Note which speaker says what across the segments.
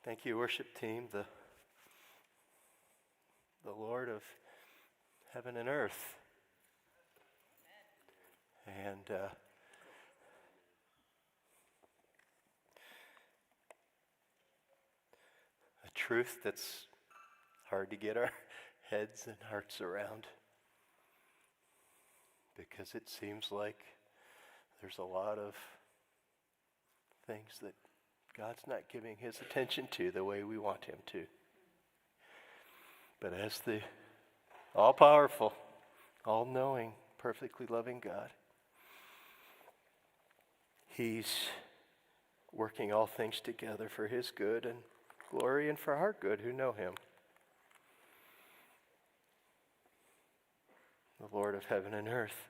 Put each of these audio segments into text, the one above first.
Speaker 1: Thank you, worship team, the Lord of heaven and earth. And a truth that's hard to get our heads and hearts around, because it seems like there's a lot of things that God's not giving his attention to the way we want him to. But as the all-powerful, all-knowing, perfectly loving God, he's working all things together for his good and glory and for our good who know him. The Lord of heaven and earth.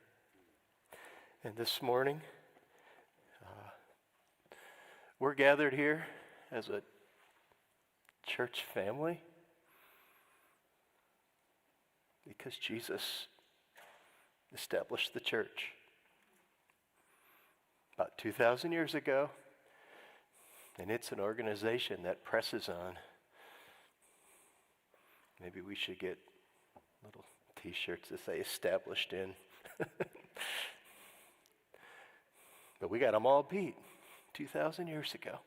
Speaker 1: And this morning, we're gathered here as a church family because Jesus established the church about 2,000 years ago, and it's an organization that presses on. Maybe we should get little t-shirts that say established in. But we got them all beat 2,000 years ago.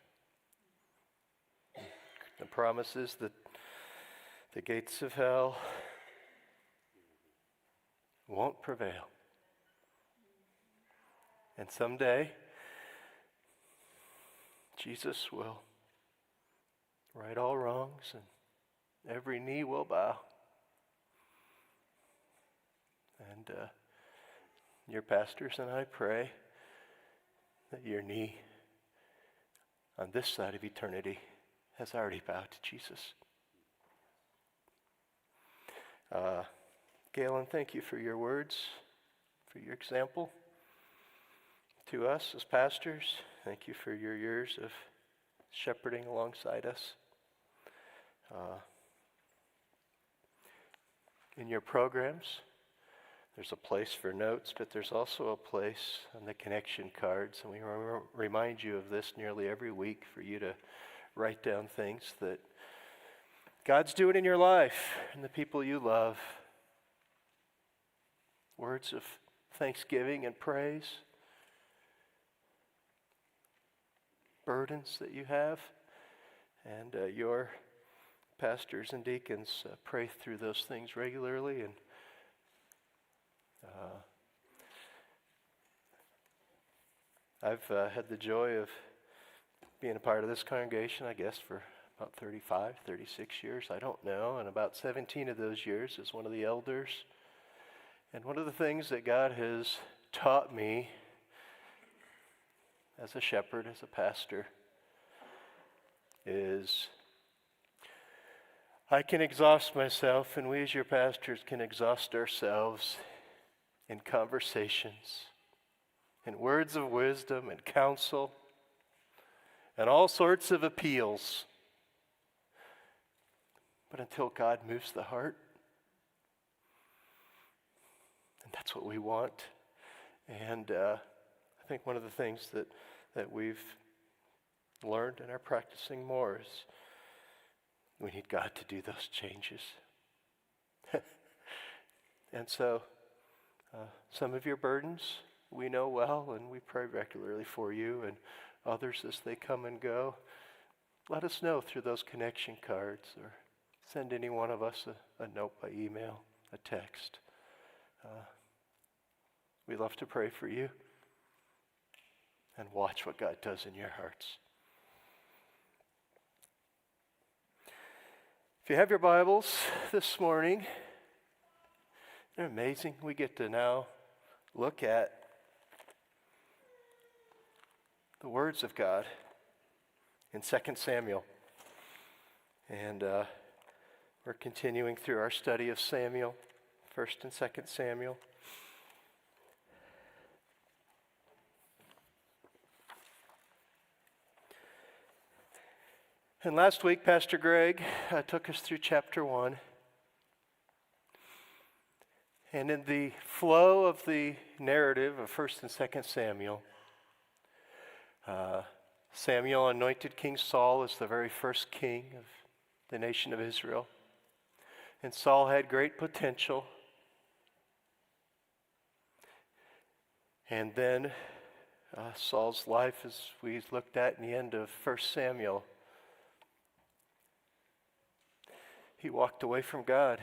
Speaker 1: The promise is that the gates of hell won't prevail. And someday, Jesus will right all wrongs and every knee will bow. And your pastors and I pray that your knee on this side of eternity has already bowed to Jesus. Galen, thank you for your words, for your example to us as pastors. Thank you for your years of shepherding alongside us. In your programs, there's a place for notes, but there's also a place on the connection cards, and we remind you of this nearly every week for you to write down things that God's doing in your life and the people you love. Words of thanksgiving and praise. Burdens that you have. And your pastors and deacons pray through those things regularly. And I've had the joy of being a part of this congregation, I guess, for about 35, 36 years. I don't know. And about 17 of those years as one of the elders. And one of the things that God has taught me as a shepherd, as a pastor, is I can exhaust myself, and we as your pastors can exhaust ourselves in conversations, in words of wisdom and counsel, and all sorts of appeals. But until God moves the heart, and that's what we want. And I think one of the things that we've learned and are practicing more is we need God to do those changes. And so some of your burdens we know well, and we pray regularly for you, and others as they come and go. Let us know through those connection cards, or send any one of us a note by email, a text. We love to pray for you and watch what God does in your hearts. If you have your Bibles this morning, they're amazing. We get to now look at the words of God in 2 Samuel. And we're continuing through our study of Samuel, 1 and 2 Samuel. And last week, Pastor Greg took us through chapter 1. And in the flow of the narrative of 1 and 2 Samuel, Samuel anointed King Saul as the very first king of the nation of Israel. And Saul had great potential. And then Saul's life, as we looked at in the end of 1 Samuel, he walked away from God.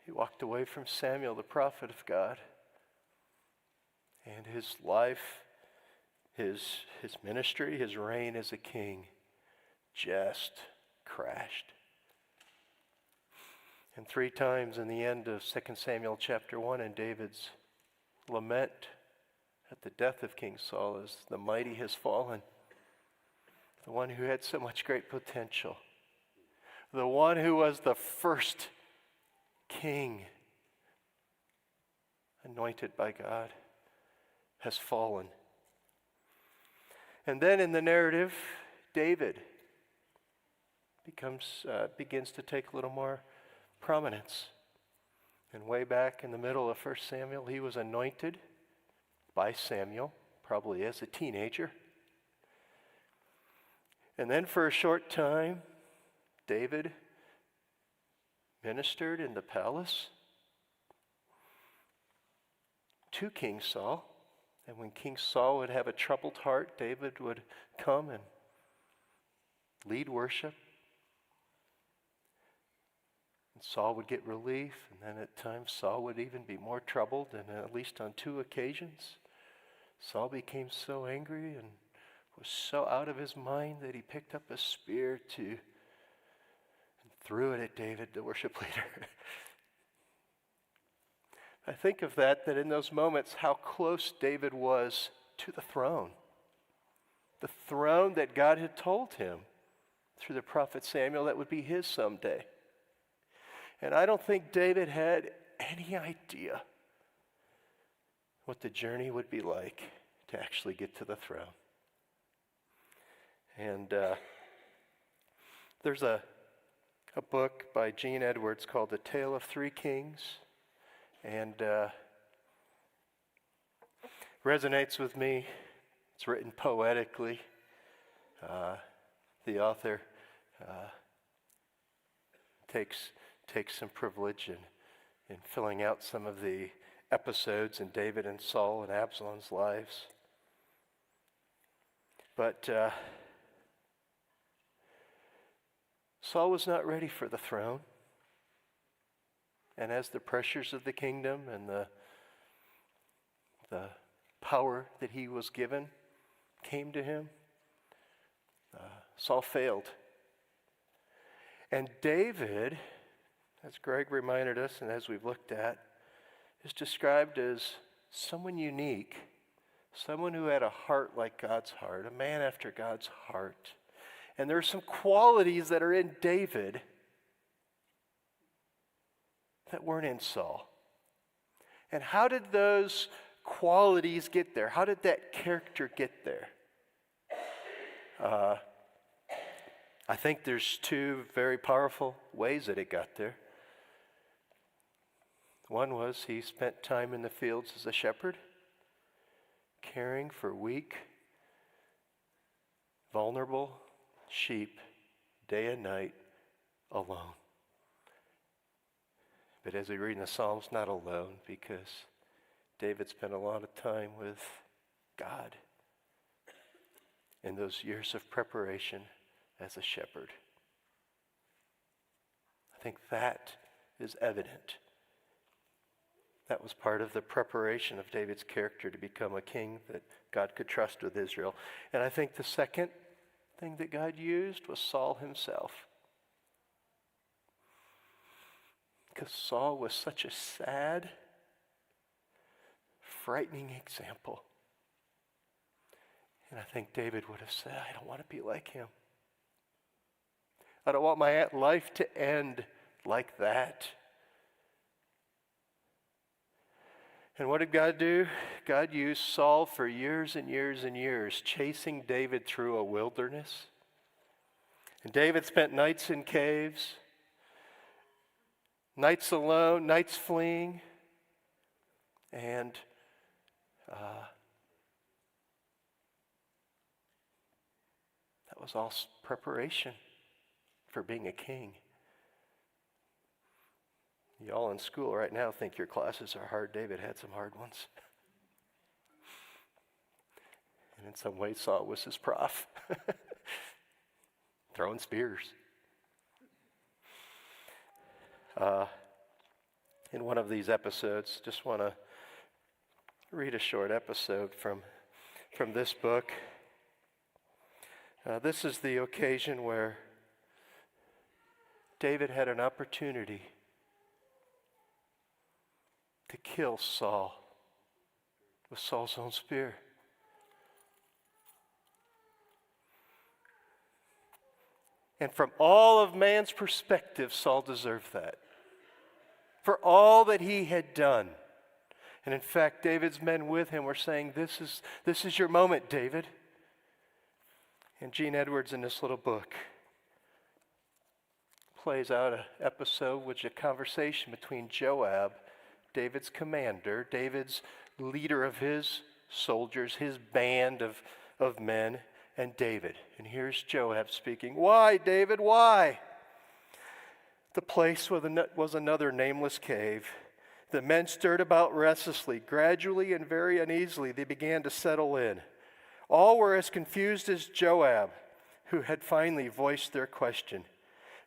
Speaker 1: He walked away from Samuel, the prophet of God. And his life, his ministry, his reign as a king just crashed. And 3 times in the end of 2 Samuel chapter 1 in David's lament at the death of King Saul is the mighty has fallen. The one who had so much great potential. The one who was the first king anointed by God has fallen. And then in the narrative, David begins to take a little more prominence. And way back in the middle of 1 Samuel, he was anointed by Samuel, probably as a teenager. And then for a short time, David ministered in the palace to King Saul. And when King Saul would have a troubled heart, David would come and lead worship. And Saul would get relief, and then at times Saul would even be more troubled, and at least on 2 occasions, Saul became so angry and was so out of his mind that he picked up a spear and threw it at David, the worship leader. I think of that in those moments, how close David was to the throne that God had told him through the prophet Samuel that would be his someday. And I don't think David had any idea what the journey would be like to actually get to the throne. And there's a book by Gene Edwards called The Tale of 3 Kings. And resonates with me. It's written poetically. The author takes some privilege in filling out some of the episodes in David and Saul and Absalom's lives. But Saul was not ready for the throne. And as the pressures of the kingdom and the power that he was given came to him, Saul failed. And David, as Greg reminded us and as we've looked at, is described as someone unique, someone who had a heart like God's heart, a man after God's heart. And there are some qualities that are in David that weren't in Saul. And how did those qualities get there? How did that character get there? I think there's 2 very powerful ways that it got there. One was he spent time in the fields as a shepherd, caring for weak, vulnerable sheep day and night alone. But as we read in the Psalms, not alone, because David spent a lot of time with God in those years of preparation as a shepherd. I think that is evident. That was part of the preparation of David's character to become a king that God could trust with Israel. And I think the second thing that God used was Saul himself. Because Saul was such a sad, frightening example. And I think David would have said, I don't want to be like him. I don't want my life to end like that. And what did God do? God used Saul for years and years and years, chasing David through a wilderness. And David spent nights in caves, nights alone, nights fleeing. And was all preparation for being a king. You all in school right now think your classes are hard. David had some hard ones. And in some ways, Saul was his prof. Throwing spears. In one of these episodes, just want to read a short episode from this book. This is the occasion where David had an opportunity to kill Saul with Saul's own spear. And from all of man's perspective, Saul deserved that. For all that he had done. And in fact, David's men with him were saying, this is your moment, David. And Gene Edwards in this little book plays out an episode which is a conversation between Joab, David's commander, David's leader of his soldiers, his band of men, and David. And here's Joab speaking. Why, David, why? The place was another nameless cave. The men stirred about restlessly. Gradually and very uneasily, they began to settle in. All were as confused as Joab, who had finally voiced their question.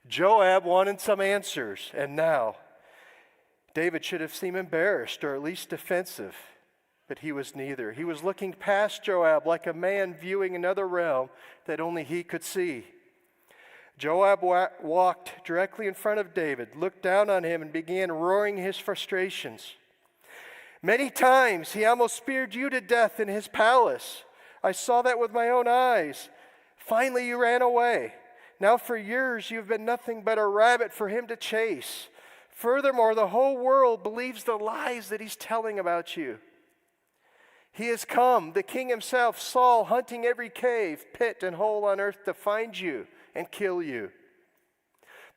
Speaker 1: Joab wanted some answers, and now David should have seemed embarrassed or at least defensive, but he was neither. He was looking past Joab like a man viewing another realm that only he could see. Joab walked directly in front of David, looked down on him, and began roaring his frustrations. Many times he almost speared you to death in his palace. I saw that with my own eyes. Finally you ran away. Now for years you've been nothing but a rabbit for him to chase. Furthermore, the whole world believes the lies that he's telling about you. He has come, the king himself, Saul, hunting every cave, pit, and hole on earth to find you and kill you.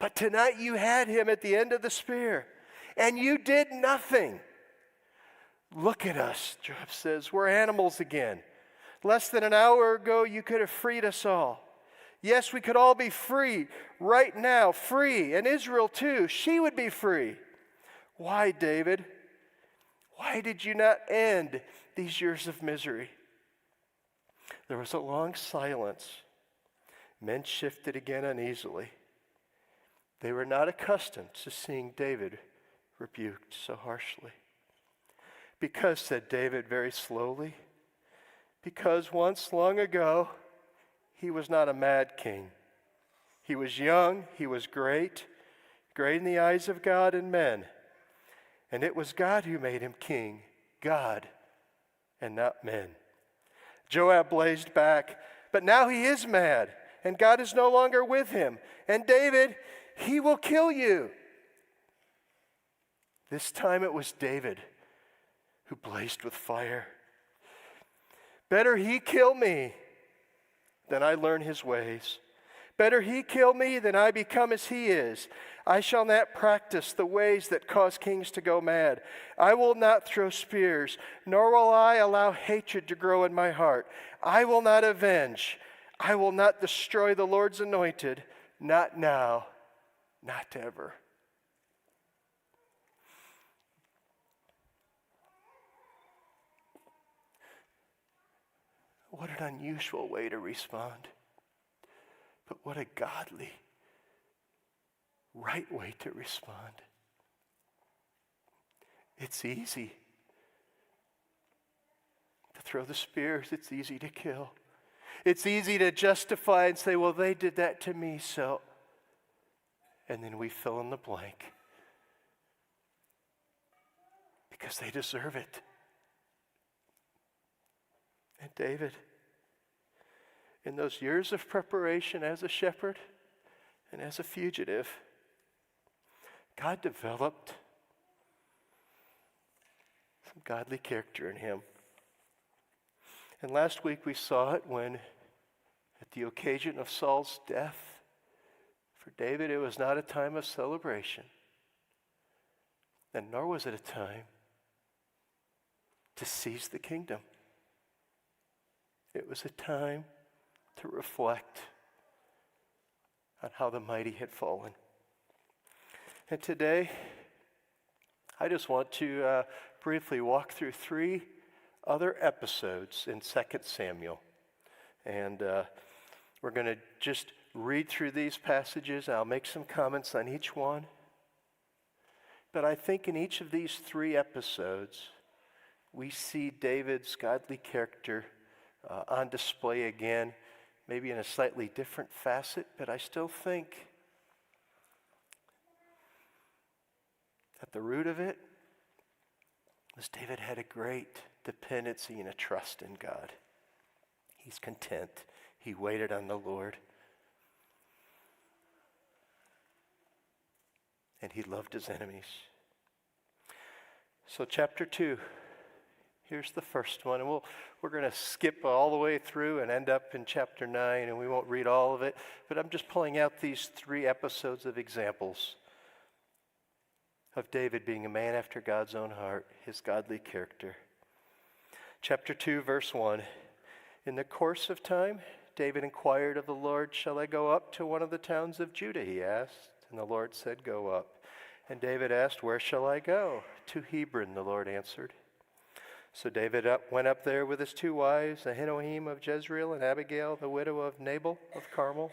Speaker 1: But tonight you had him at the end of the spear, and you did nothing. Look at us, Joab says. We're animals again. Less than an hour ago, you could have freed us all. Yes, we could all be free right now, free, and Israel too. She would be free. Why, David? Why did you not end these years of misery? There was a long silence. Men shifted again uneasily. They were not accustomed to seeing David rebuked so harshly. Because, said David very slowly, because once long ago, he was not a mad king. He was young, he was great in the eyes of God and men. And it was God who made him king, God, and not men. Joab blazed back, but now he is mad, and God is no longer with him. And David, he will kill you. This time it was David who blazed with fire. Better he kill me than I learn his ways. Better he kill me than I become as he is. I shall not practice the ways that cause kings to go mad. I will not throw spears, nor will I allow hatred to grow in my heart. I will not avenge. I will not destroy the Lord's anointed, not now, not ever. What an unusual way to respond. But what a godly, right way to respond. It's easy to throw the spears. It's easy to kill. It's easy to justify and say, well, they did that to me, so. And then we fill in the blank. Because they deserve it. And David, in those years of preparation as a shepherd and as a fugitive, God developed some godly character in him. And last week we saw it when, at the occasion of Saul's death, for David it was not a time of celebration, and nor was it a time to seize the kingdom. It was a time to reflect on how the mighty had fallen. And today, I just want to briefly walk through 3 other episodes in 2 Samuel. And we're going to just read through these passages. I'll make some comments on each one. But I think in each of these 3 episodes, we see David's godly character on display again, maybe in a slightly different facet, but I still think at the root of it was David had a great dependency and a trust in God. He's content. He waited on the Lord. And he loved his enemies. So chapter 2, here's the first one. And we're going to skip all the way through and end up in chapter 9, and we won't read all of it. But I'm just pulling out these 3 episodes of examples of David being a man after God's own heart, his godly character. Chapter 2, verse 1. In the course of time, David inquired of the Lord, "Shall I go up to one of the towns of Judah?" he asked. And the Lord said, "Go up." And David asked, "Where shall I go?" "To Hebron," the Lord answered. So David went up there with his 2 wives, Ahinoam of Jezreel and Abigail, the widow of Nabal of Carmel.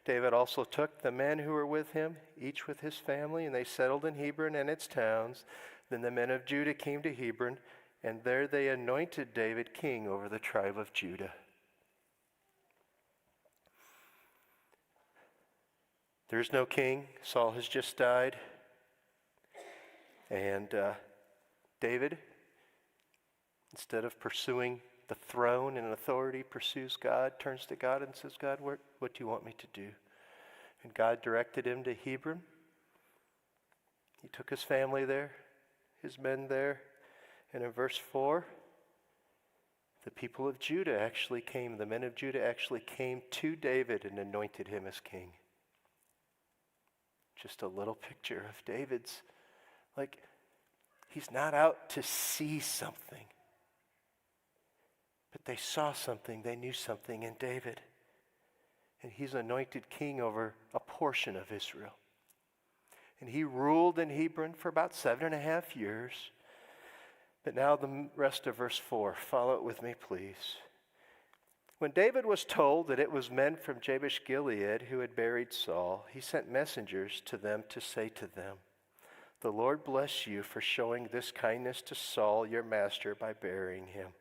Speaker 1: David also took the men who were with him, each with his family, and they settled in Hebron and its towns. Then the men of Judah came to Hebron, and there they anointed David king over the tribe of Judah. There's no king. Saul has just died. And David, instead of pursuing the throne and authority, pursues God, turns to God and says, "God, what do you want me to do?" And God directed him to Hebron. He took his family there, his men there. And in verse 4, the people of Judah actually came, the men of Judah actually came to David and anointed him as king. Just a little picture of David's, like, he's not out to see something. But they saw something, they knew something in David. And he's anointed king over a portion of Israel. And he ruled in Hebron for about 7.5 years. But now the rest of verse 4, follow it with me, please. When David was told that it was men from Jabesh Gilead who had buried Saul, he sent messengers to them to say to them, "The Lord bless you for showing this kindness to Saul, your master, by burying him.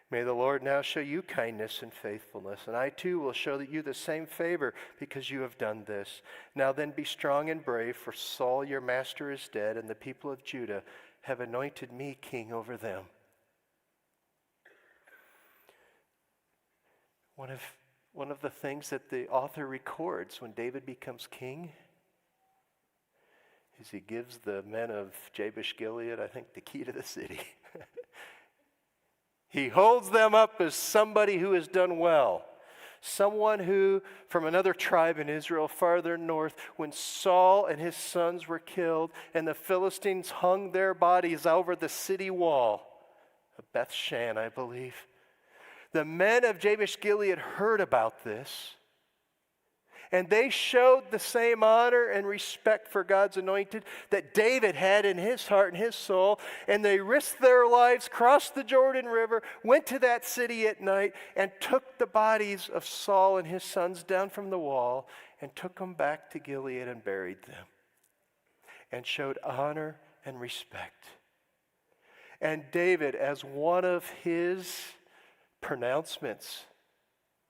Speaker 1: May the Lord now show you kindness and faithfulness, and I too will show you the same favor because you have done this. Now then be strong and brave, for Saul your master is dead, and the people of Judah have anointed me king over them." One of the things that the author records when David becomes king is he gives the men of Jabesh Gilead, I think, the key to the city. He holds them up as somebody who has done well. Someone who, from another tribe in Israel farther north, when Saul and his sons were killed and the Philistines hung their bodies over the city wall of Beth Shan, I believe, the men of Jabesh Gilead heard about this, and they showed the same honor and respect for God's anointed that David had in his heart and his soul. And they risked their lives, crossed the Jordan River, went to that city at night, and took the bodies of Saul and his sons down from the wall and took them back to Gilead and buried them. And showed honor and respect. And David, as one of his pronouncements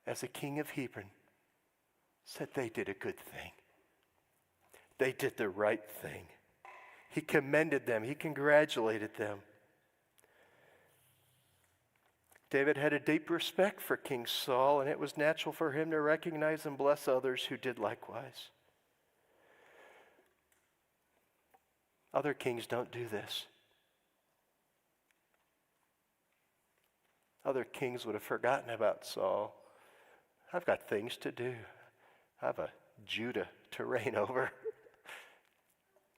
Speaker 1: as the king of Hebron, said they did a good thing. They did the right thing. He commended them. He congratulated them. David had a deep respect for King Saul, and it was natural for him to recognize and bless others who did likewise. Other kings don't do this. Other kings would have forgotten about Saul. I've got things to do. I have a Judah to reign over.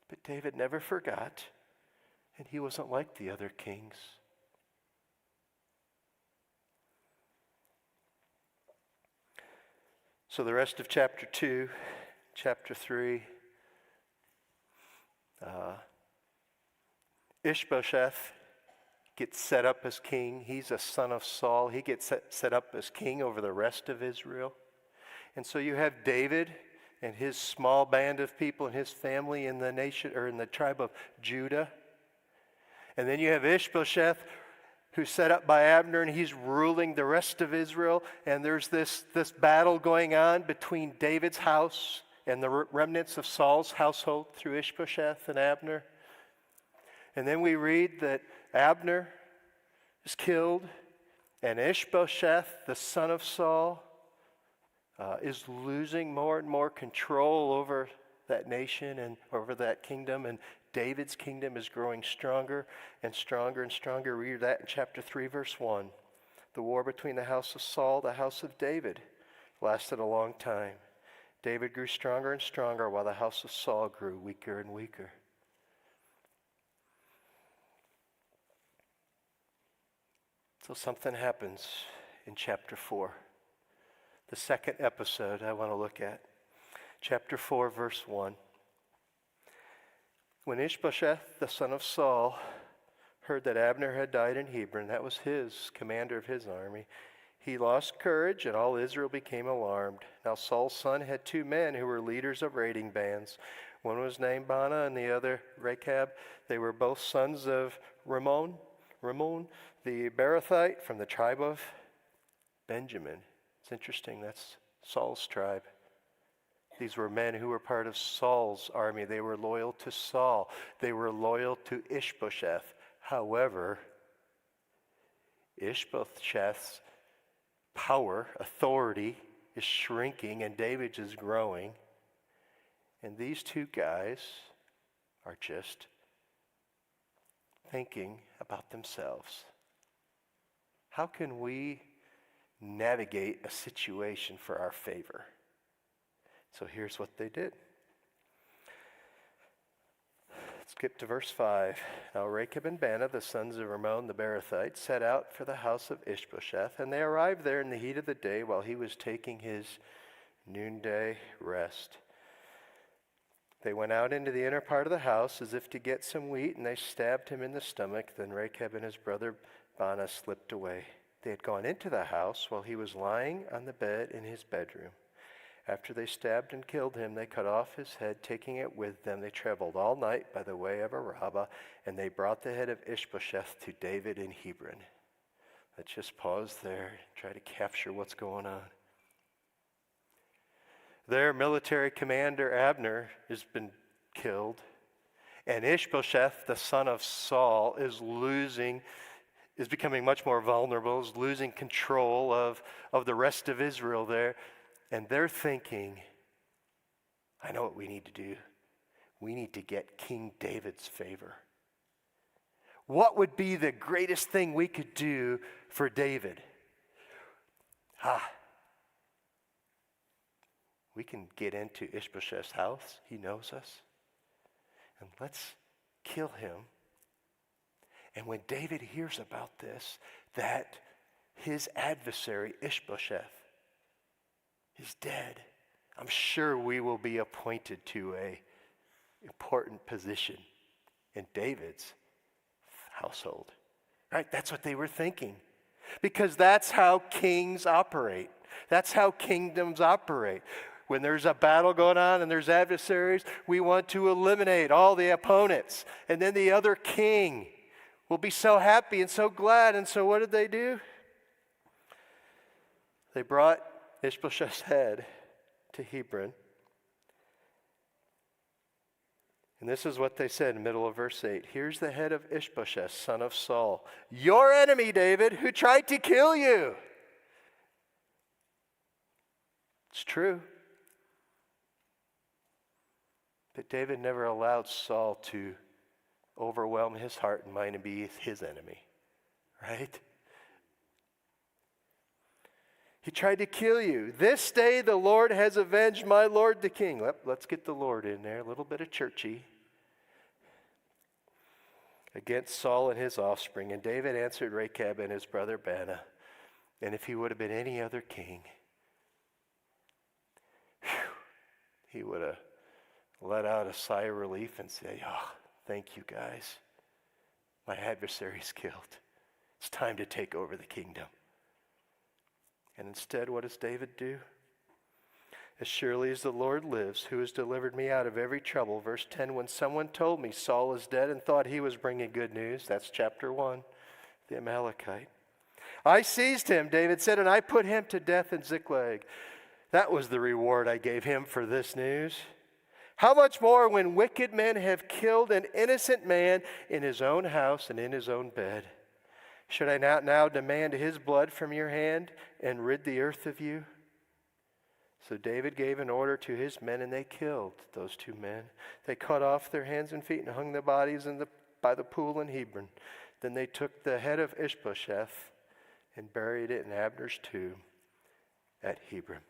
Speaker 1: But David never forgot, and he wasn't like the other kings. So the rest of chapter 2 chapter 3, Ishbosheth gets set up as king. He's a son of Saul. He gets set up as king over the rest of Israel. And so you have David and his small band of people and his family in the nation, or in the tribe of Judah. And then you have Ishbosheth, who's set up by Abner, and he's ruling the rest of Israel. And there's this battle going on between David's house and the remnants of Saul's household through Ishbosheth and Abner. And then we read that Abner is killed, and Ishbosheth, the son of Saul, is losing more and more control over that nation and over that kingdom. And David's kingdom is growing stronger and stronger and stronger. Read that in chapter 3, verse 1. The war between the house of Saul, the house of David, lasted a long time. David grew stronger and stronger while the house of Saul grew weaker and weaker. So something happens in chapter 4. The second episode I want to look at. Chapter 4, verse 1. When Ishbosheth, the son of Saul, heard that Abner had died in Hebron, that was his commander of his army, he lost courage, and all Israel became alarmed. Now Saul's son had two men who were leaders of raiding bands. One was named Baanah and the other Rechab. They were both sons of Rimmon, the Beerothite from the tribe of Benjamin. It's interesting, that's Saul's tribe. These were men who were part of Saul's army. They were loyal to Saul. They were loyal to Ishbosheth. However, Ishbosheth's power, authority, is shrinking, and David's is growing. And these two guys are just thinking about themselves. How can we navigate a situation for our favor? So here's what they did. Skip to verse 5. Now Rechab and Baanah, the sons of Rimmon the Beerothite, set out for the house of Ishbosheth, and they arrived there in the heat of the day while he was taking his noonday rest. They went out into the inner part of the house as if to get some wheat, and they stabbed him in the stomach. Then Rechab and his brother Baanah slipped away. They had gone into the house while he was lying on the bed in his bedroom. After they stabbed and killed him, they cut off his head, taking it with them. They traveled all night by the way of Arabah, and they brought the head of Ishbosheth to David in Hebron. Let's just pause there and try to capture what's going on. Their military commander, Abner, has been killed, and Ishbosheth, the son of Saul, is becoming much more vulnerable, is losing control of the rest of Israel there. And they're thinking, I know what we need to do. We need to get King David's favor. What would be the greatest thing we could do for David? We can get into Ishbosheth's house. He knows us. And let's kill him. And when David hears about this, that his adversary, Ishbosheth, is dead, I'm sure we will be appointed to a important position in David's household. Right? That's what they were thinking. Because that's how kings operate. That's how kingdoms operate. When there's a battle going on and there's adversaries, we want to eliminate all the opponents. And then the other king will be so happy and so glad. And so what did they do? They brought Ishbosheth's head to Hebron. And this is what they said in the middle of verse 8. Here's the head of Ishbosheth, son of Saul, your enemy, David, who tried to kill you. It's true. But David never allowed Saul to overwhelm his heart and mind and be his enemy. Right? He tried to kill you. This day the Lord has avenged my Lord the king. Let's get the Lord in there, a little bit of churchy. Against Saul and his offspring. And David answered Rechab and his brother Baanah. And if he would have been any other king, he would have let out a sigh of relief and say, "Oh, thank you guys. My adversary's killed. It's time to take over the kingdom." And instead, what does David do? "As surely as the Lord lives, who has delivered me out of every trouble." Verse 10, when someone told me Saul is dead and thought he was bringing good news, that's chapter 1, the Amalekite. "I seized him," David said, "and I put him to death in Ziklag." That was the reward I gave him for this news. "How much more when wicked men have killed an innocent man in his own house and in his own bed? Should I not now demand his blood from your hand and rid the earth of you?" So David gave an order to his men, and they killed those 2 men. They cut off their hands and feet and hung their bodies by the pool in Hebron. Then they took the head of Ishbosheth and buried it in Abner's tomb at Hebron.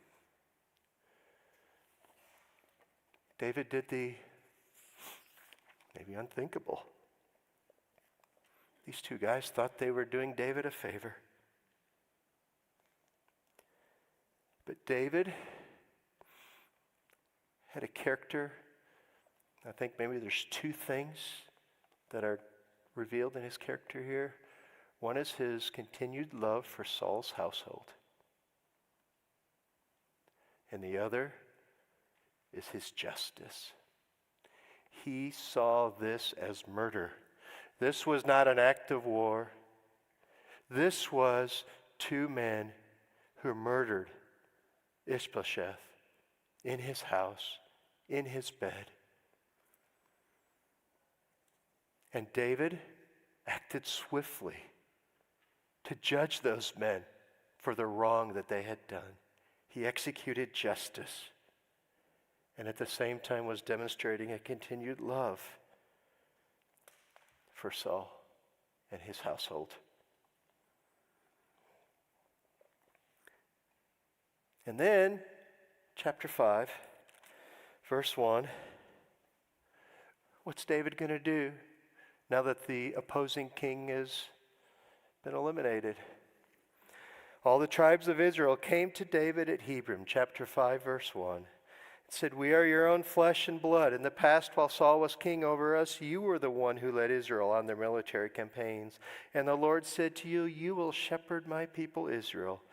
Speaker 1: David did the maybe unthinkable. These 2 guys thought they were doing David a favor. But David had a character. I think maybe there's 2 things that are revealed in his character here. One is his continued love for Saul's household. And the other is his justice. He saw this as murder. This was not an act of war. This was 2 men who murdered Ishbosheth in his house, in his bed. And David acted swiftly to judge those men for the wrong that they had done. He executed justice, and at the same time was demonstrating a continued love for Saul and his household. And then, chapter 5, verse 1, what's David going to do now that the opposing king has been eliminated? "All the tribes of Israel came to David at Hebron," chapter 5, verse 1. It said, "We are your own flesh and blood. In the past, while Saul was king over us, you were the one who led Israel on their military campaigns. And the Lord said to you, you will shepherd my people Israel,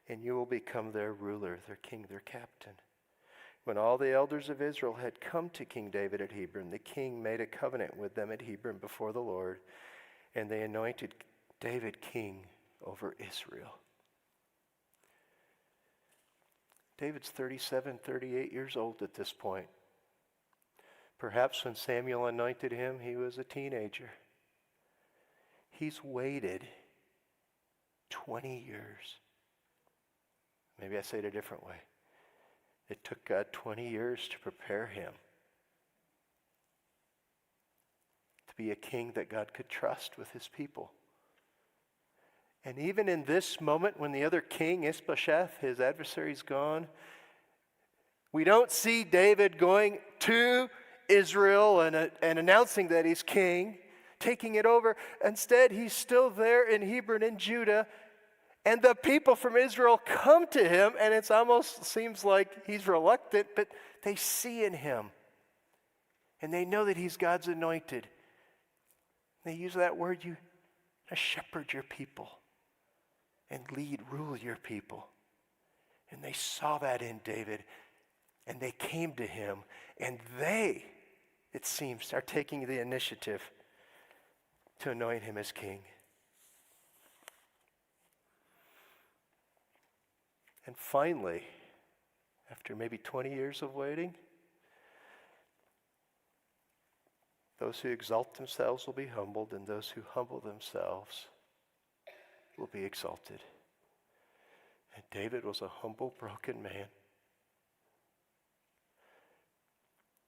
Speaker 1: and you will become their ruler, their king, their captain." When all the elders of Israel had come to King David at Hebron, the king made a covenant with them at Hebron before the Lord, and they anointed David king over Israel. David's 37, 38 years old at this point. Perhaps when Samuel anointed him, he was a teenager. He's waited 20 years. Maybe I say it a different way. It took God 20 years to prepare him to be a king that God could trust with his people. And even in this moment when the other king, Ishbosheth, his adversary's gone, we don't see David going to Israel and announcing that he's king, taking it over. Instead, he's still there in Hebron in Judah, and the people from Israel come to him, and it almost seems like he's reluctant, but they see in him, and they know that he's God's anointed. They use that word, you shepherd your people and rule your people. And they saw that in David, and they came to him, and they, it seems, are taking the initiative to anoint him as king. And finally, after maybe 20 years of waiting, those who exalt themselves will be humbled, and those who humble themselves will be exalted. And David was a humble, broken man,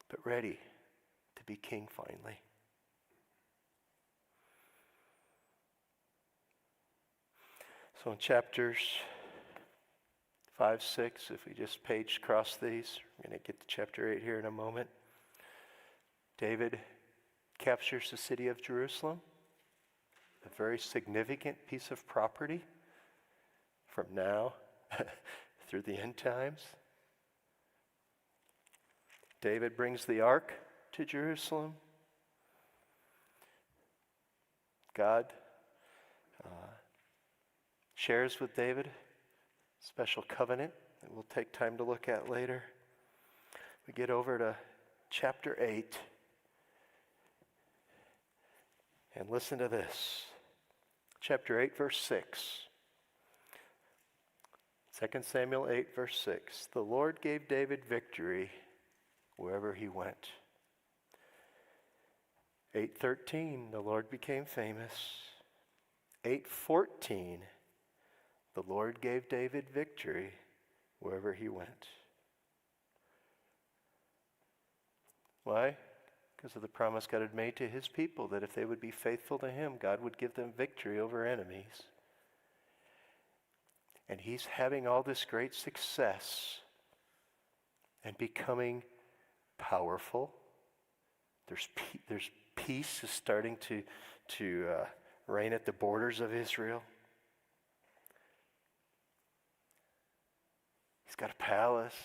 Speaker 1: but ready to be king finally. So in chapters 5, 6, if we just page cross these, we're going to get to chapter 8 here in a moment. David captures the city of Jerusalem, a very significant piece of property from now through the end times. David brings the ark to Jerusalem. God shares with David a special covenant that we'll take time to look at later. We get over to chapter 8 and listen to this. Chapter 8, verse 6. 2 Samuel 8, verse 6. The Lord gave David victory wherever he went. 8:13, the Lord became famous. 8:14, the Lord gave David victory wherever he went. Why? Because of the promise God had made to his people that if they would be faithful to him, God would give them victory over enemies. And he's having all this great success and becoming powerful. There's peace is starting to reign at the borders of Israel. He's got a palace.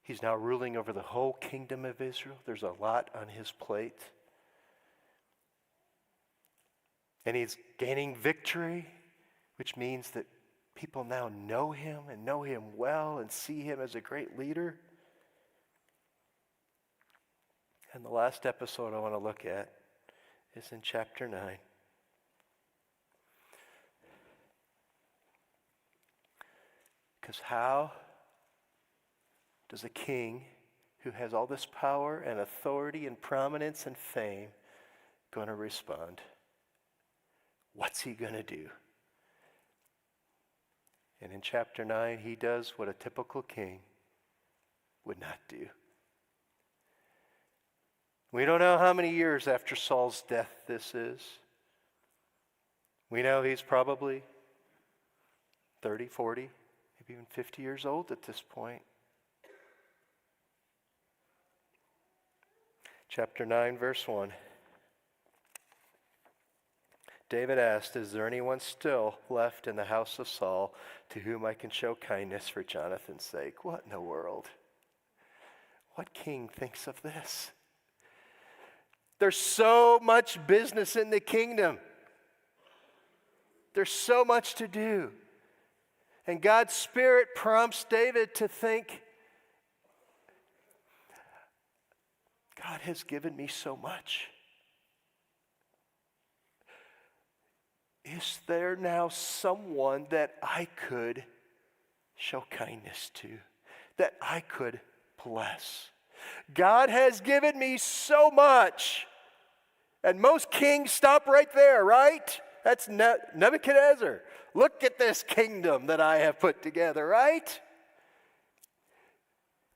Speaker 1: He's now ruling over the whole kingdom of Israel. There's a lot on his plate. And he's gaining victory, which means that people now know him and know him well and see him as a great leader. And the last episode I want to look at is in chapter 9. Because how does a king who has all this power and authority and prominence and fame going to respond? What's he going to do? And in chapter 9, he does what a typical king would not do. We don't know how many years after Saul's death this is. We know he's probably 30, 40, maybe even 50 years old at this point. Chapter 9, verse 1. David asked, is there anyone still left in the house of Saul to whom I can show kindness for Jonathan's sake? What in the world? What king thinks of this? There's so much business in the kingdom. There's so much to do. And God's Spirit prompts David to think, God has given me so much. Is there now someone that I could show kindness to, that I could bless? God has given me so much. And most kings stop right there, right? That's Nebuchadnezzar. Look at this kingdom that I have put together, right?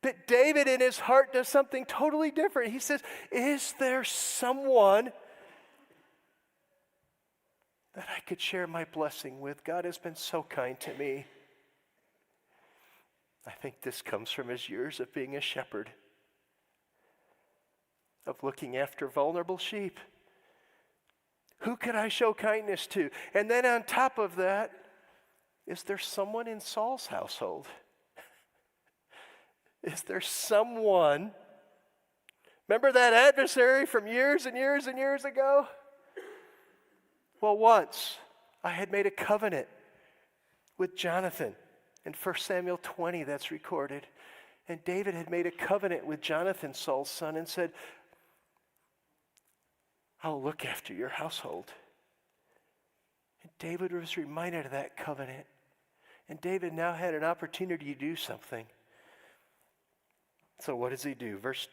Speaker 1: But David in his heart does something totally different. He says, is there someone that I could share my blessing with? God has been so kind to me. I think this comes from his years of being a shepherd, of looking after vulnerable sheep. Who could I show kindness to? And then on top of that, is there someone in Saul's household? Is there someone? Remember that adversary from years and years and years ago? Well, once I had made a covenant with Jonathan. In 1 Samuel 20, that's recorded. And David had made a covenant with Jonathan, Saul's son, and said, I'll look after your household. And David was reminded of that covenant. And David now had an opportunity to do something. So what does he do? Verse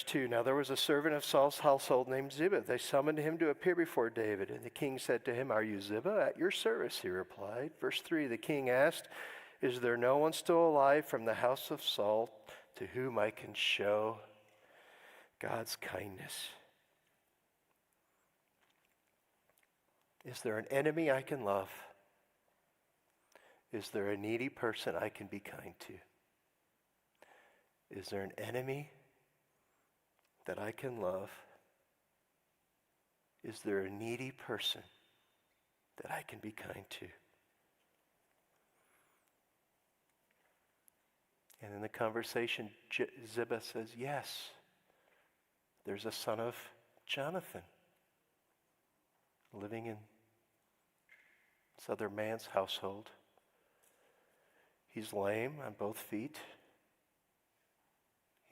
Speaker 1: 2, now there was a servant of Saul's household named Ziba. They summoned him to appear before David. And the king said to him, are you Ziba? At your service, he replied. Verse 3, the king asked, is there no one still alive from the house of Saul to whom I can show God's kindness? Is there an enemy I can love? Is there a needy person I can be kind to? Is there an enemy that I can love? Is there a needy person that I can be kind to? And in the conversation, Ziba says, yes, there's a son of Jonathan living in this other man's household. He's lame on both feet.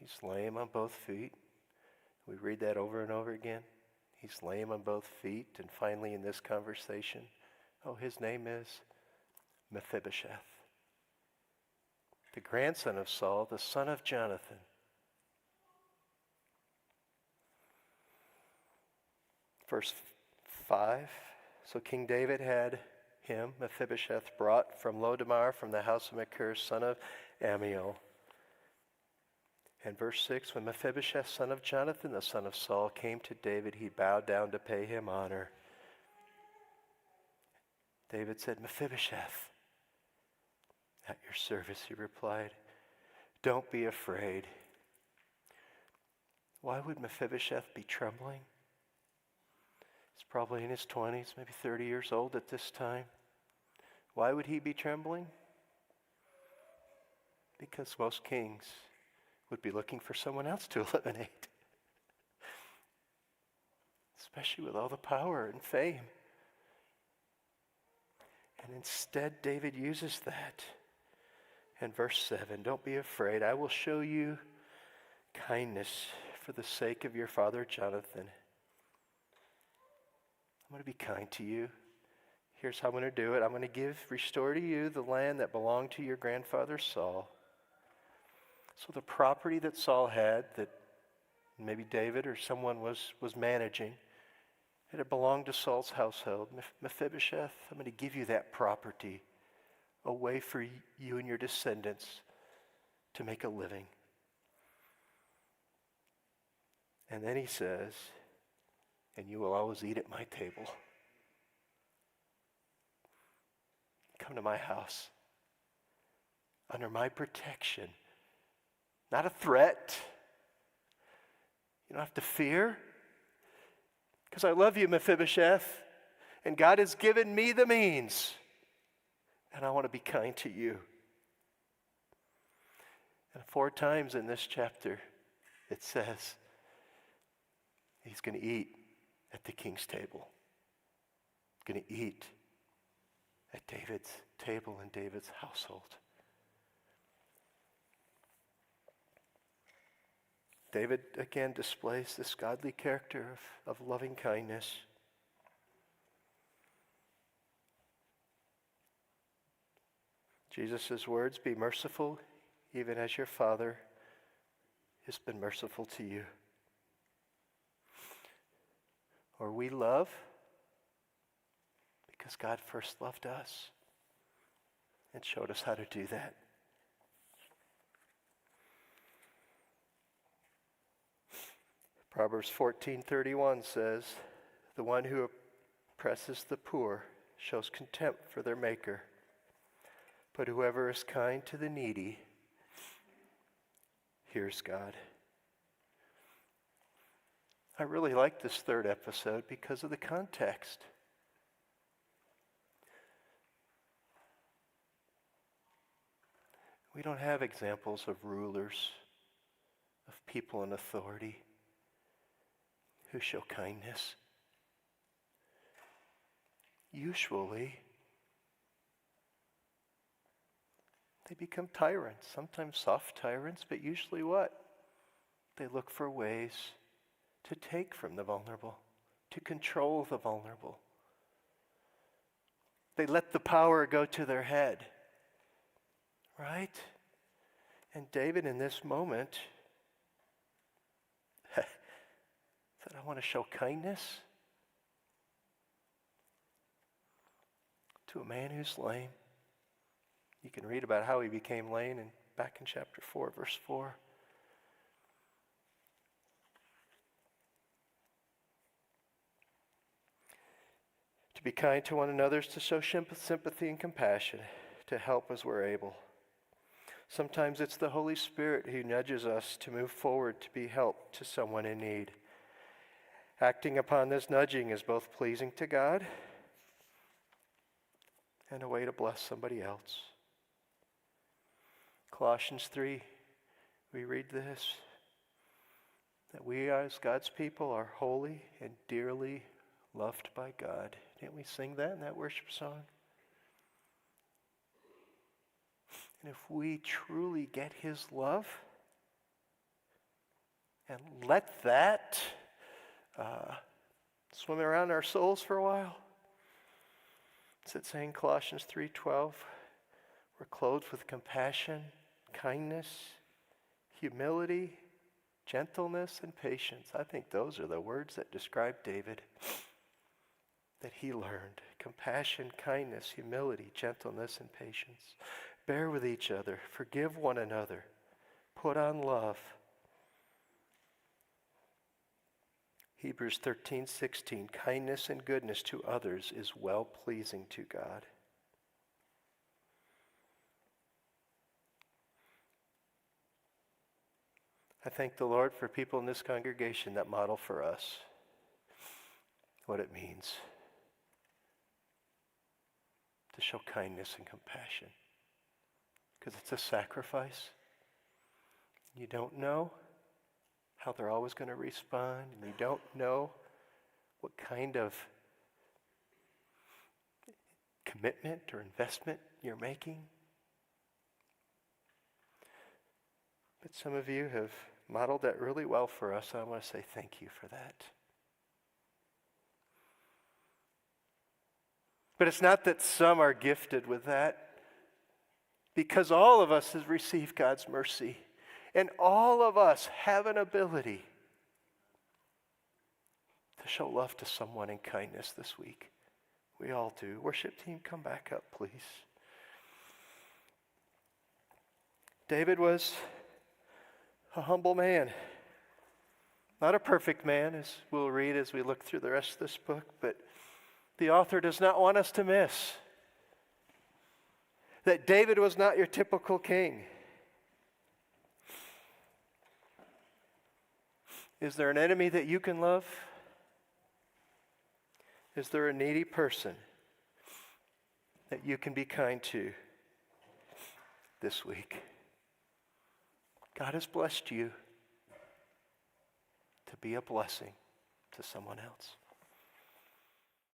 Speaker 1: He's lame on both feet. We read that over and over again. He's lame on both feet. And finally in this conversation, his name is Mephibosheth, the grandson of Saul, the son of Jonathan. Verse 5, so King David had him, Mephibosheth, brought from Lo-debar, from the house of Machir, son of Ammiel. And verse 6, when Mephibosheth, son of Jonathan, the son of Saul, came to David, he bowed down to pay him honor. David said, Mephibosheth, at your service, he replied. Don't be afraid. Why would Mephibosheth be trembling? He's probably in his 20s, maybe 30 years old at this time. Why would he be trembling? Because most kings would be looking for someone else to eliminate, especially with all the power and fame. And instead, David uses that. In verse 7, don't be afraid. I will show you kindness for the sake of your father Jonathan. I'm going to be kind to you. Here's how I'm going to do it. I'm going to restore to you the land that belonged to your grandfather Saul. So the property that Saul had, that maybe David or someone was managing, it had belonged to Saul's household. Mephibosheth, I'm going to give you that property, a way for you and your descendants to make a living. And then he says, and you will always eat at my table. Come to my house, under my protection. Not a threat. You don't have to fear. Because I love you, Mephibosheth. And God has given me the means. And I want to be kind to you. And 4 times in this chapter, it says, he's going to eat at the king's table. He's going to eat at David's table in David's household. David again displays this godly character of loving kindness. Jesus' words, be merciful even as your Father has been merciful to you. Or we love because God first loved us and showed us how to do that. Proverbs 14:31 says, the one who oppresses the poor shows contempt for their maker, but whoever is kind to the needy hears God. I really like this 3rd episode because of the context. We don't have examples of rulers, of people in authority who show kindness. Usually, they become tyrants, sometimes soft tyrants, but usually what? They look for ways to take from the vulnerable, to control the vulnerable. They let the power go to their head, right? And David in this moment said, I want to show kindness to a man who's lame. You can read about how he became lame back in chapter 4, verse 4. To be kind to one another is to show sympathy and compassion, to help as we're able. Sometimes it's the Holy Spirit who nudges us to move forward to be help to someone in need. Acting upon this nudging is both pleasing to God and a way to bless somebody else. Colossians 3, we read this, that we as God's people are holy and dearly loved by God. Didn't we sing that in that worship song? And if we truly get his love and let that swim around our souls for a while, is it saying Colossians 3:12, we're clothed with compassion, kindness, humility, gentleness, and patience. I think those are the words that describe David that he learned. Compassion, kindness, humility, gentleness, and patience. Bear with each other. Forgive one another. Put on love. Hebrews 13:16, kindness and goodness to others is well-pleasing to God. I thank the Lord for people in this congregation that model for us what it means to show kindness and compassion. Because it's a sacrifice. You don't know how they're always going to respond, and you don't know what kind of commitment or investment you're making. But some of you have modeled that really well for us. I want to say thank you for that. But it's not that some are gifted with that, because all of us have received God's mercy, and all of us have an ability to show love to someone in kindness this week. We all do. Worship team, come back up, please. David was a humble man. Not a perfect man, as we'll read as we look through the rest of this book, but the author does not want us to miss that David was not your typical king. Is there an enemy that you can love? Is there a needy person that you can be kind to this week? God has blessed you to be a blessing to someone else.